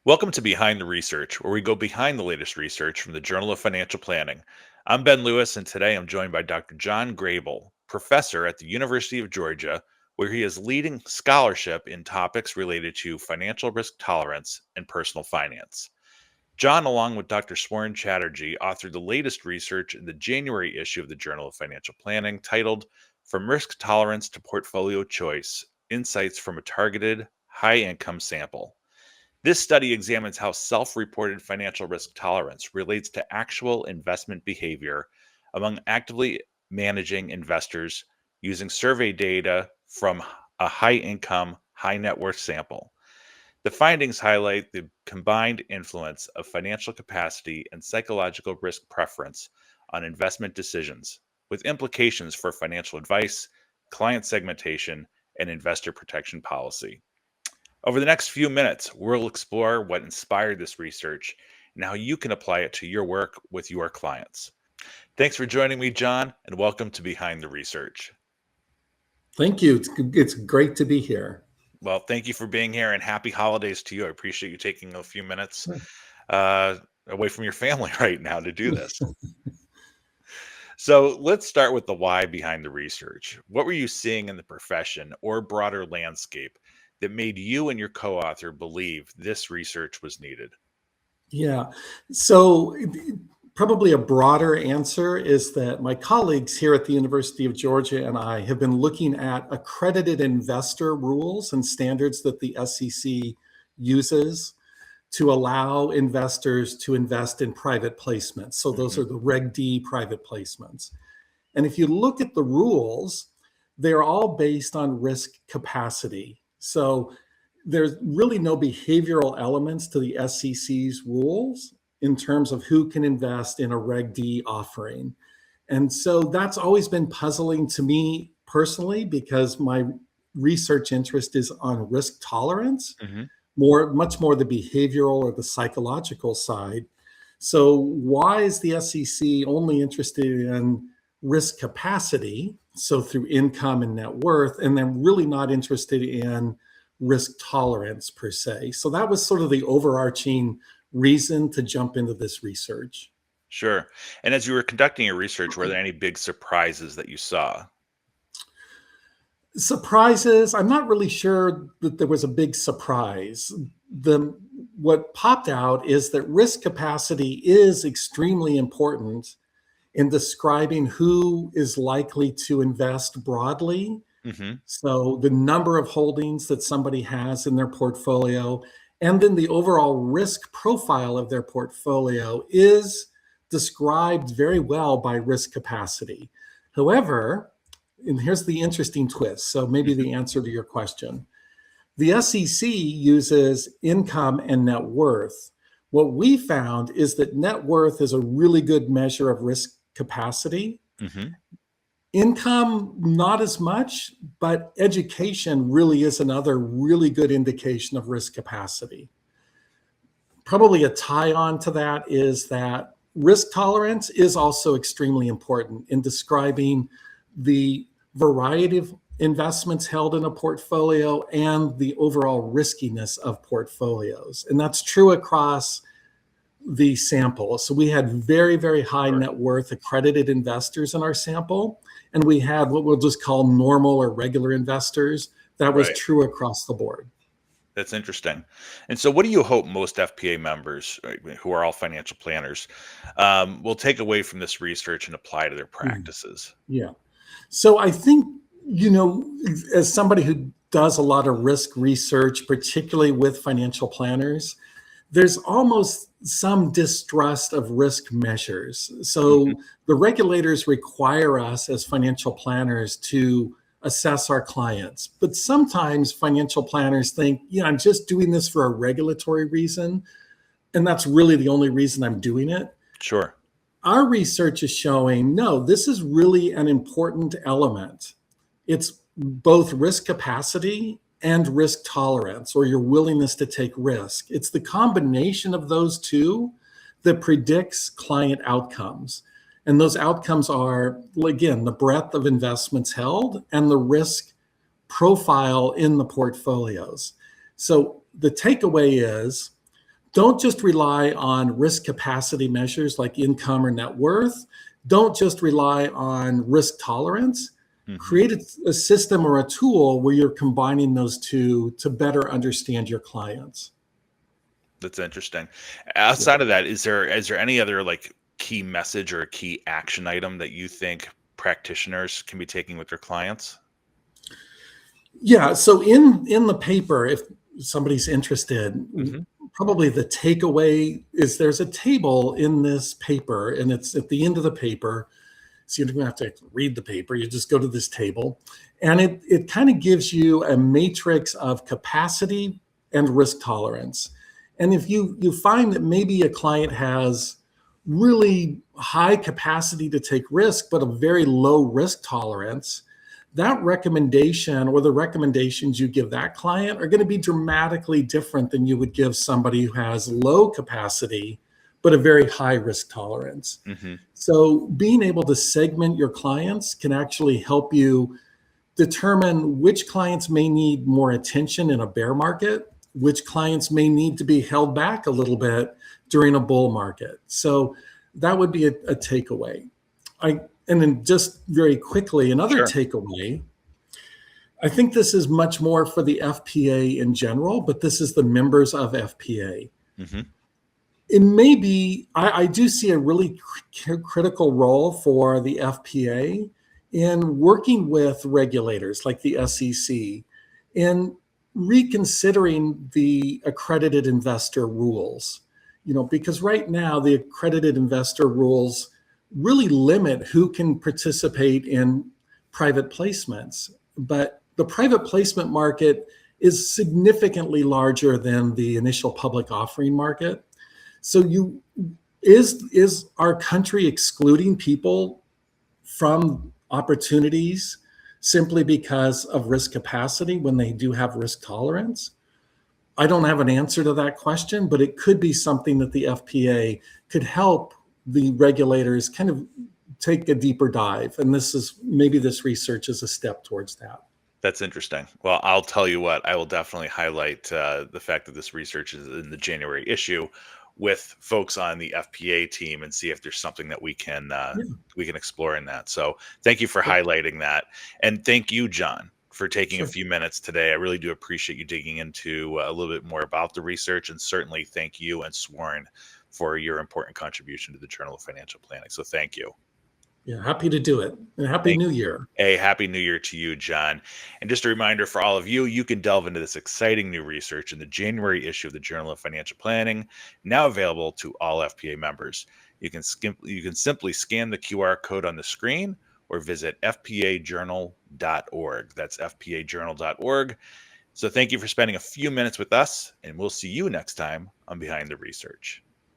Welcome to Behind the Research, where we go behind the latest research from the Journal of Financial Planning. I'm Ben Lewis, and today I'm joined by Dr. John Grable, professor at the University of Georgia, where he is leading scholarship in topics related to financial risk tolerance and personal finance. John, along with Dr. Swarn Chatterjee, authored the latest research in the January issue of the Journal of Financial Planning titled From Risk Tolerance to Portfolio Choice Insights from a Targeted High Income Sample. This study examines how self reported financial risk tolerance relates to actual investment behavior among actively managing investors using survey data from a high income, high net worth sample. The findings highlight the combined influence of financial capacity and psychological risk preference on investment decisions, with implications for financial advice, client segmentation, and investor protection policy. Over the next few minutes, we'll explore what inspired this research and how you can apply it to your work with your clients. Thanks for joining me, John, and welcome to Behind the Research. Thank you. It's great to be here. Well, thank you for being here and happy holidays to you. I appreciate you taking a few minutes uh, away from your family right now to do this. So let's start with the why behind the research. What were you seeing in the profession or broader landscape that made you and your co author believe this research was needed? Yeah. So, probably a broader answer is that my colleagues here at the University of Georgia and I have been looking at accredited investor rules and standards that the SEC uses to allow investors to invest in private placements. So, those Mhm. are the Reg D private placements. And if you look at the rules, they're all based on risk capacity. So there's really no behavioral elements to the SEC's rules in terms of who can invest in a Reg D offering. And so that's always been puzzling to me personally because my research interest is on risk tolerance, Mhm. much more the behavioral or the psychological side. So why is the SEC only interested in risk capacity, so through income and net worth, and then really not interested in risk tolerance per se? So that was sort of the overarching reason to jump into this research. Sure. And as you were conducting your research, were there any big surprises that you saw? Surprises, I'm not really sure that there was a big surprise. The What popped out is that risk capacity is extremely important in describing who is likely to invest broadly. Mhm. So the number of holdings that somebody has in their portfolio, and then the overall risk profile of their portfolio is described very well by risk capacity. However, and here's the interesting twist. So maybe Mhm. the answer to your question. The SEC uses income and net worth. What we found is that net worth is a really good measure of risk capacity. Mhm. Income, not as much, but education really is another really good indication of risk capacity. Probably a tie on to that is that risk tolerance is also extremely important in describing the variety of investments held in a portfolio and the overall riskiness of portfolios. And that's true across the sample. So we had very, very high Sure. net worth accredited investors in our sample. And we had what we'll just call normal or regular investors. That was Right. true across the board. That's interesting. And so, what do you hope most FPA members, right, who are all financial planners, will take away from this research and apply to their Mm, practices? yeah. So I think, you know, as somebody who does a lot of risk research, particularly with financial planners, there's almost some distrust of risk measures. Mhm. So the regulators require us as financial planners to assess our clients. But sometimes financial planners think, yeah, I'm just doing this for a regulatory reason. And that's really the only reason I'm doing it. Sure. Our research is showing no, this is really an important element. It's both risk capacity and risk tolerance, or your willingness to take risk. It's the combination of those two that predicts client outcomes. And those outcomes are, again, the breadth of investments held and the risk profile in the portfolios. So the takeaway is Don't just rely on risk capacity measures like income or net worth. Don't just rely on risk tolerance. Hmm. Create a system or a tool where you're combining those two to better understand your clients. That's interesting. Yeah. Outside of that, is there any other like key message or a key action item that you think practitioners can be taking with their clients? Yeah. So in the paper, if somebody's interested, Hmm. probably the takeaway is there's a table in this paper, and it's at the end of the paper. So you don't have to read the paper. You just go to this table, and it kind of gives you a matrix of capacity and risk tolerance. And if you find that maybe a client has really high capacity to take risk, but a very low risk tolerance, that recommendation or the recommendations you give that client are going to be dramatically different than you would give somebody who has low capacity but a very high risk tolerance. Hmm. So, being able to segment your clients can actually help you determine which clients may need more attention in a bear market, which clients may need to be held back a little bit during a bull market. So, that would be a takeaway. And then just very quickly, another Sure. takeaway. I think this is much more for the FPA in general, but this is the members of FPA. Hmm. It may be, I do see a really critical role for the FPA in working with regulators like the SEC in reconsidering the accredited investor rules. Because right now the accredited investor rules really limit who can participate in private placements. But the private placement market is significantly larger than the initial public offering market. So is our country excluding people from opportunities simply because of risk capacity when they do have risk tolerance? I don't have an answer to that question, but it could be something that the FPA could help the regulators kind of take a deeper dive. And this research is a step towards that. That's interesting. Well, I'll tell you what, I will definitely highlight the fact that this research is in the January issue with folks on the FPA team and see if there's something that Yeah, we can explore in that. So thank you for great. highlighting that. And thank you, John, for taking a Sure. few minutes today. I really do appreciate you digging into a little bit more about the research, and certainly thank you and Sworn for your important contribution to the Journal of Financial Planning. So thank you. Yeah, happy to do it. And happy Thank New Year. A happy new year to you, John. And just a reminder for all of you, you can delve into this exciting new research in the January issue of the Journal of Financial Planning, now available to all FPA members. You can simply scan the QR code on the screen or visit fpajournal.org. That's fpajournal.org. So thank you for spending a few minutes with us, and we'll see you next time on Behind the Research.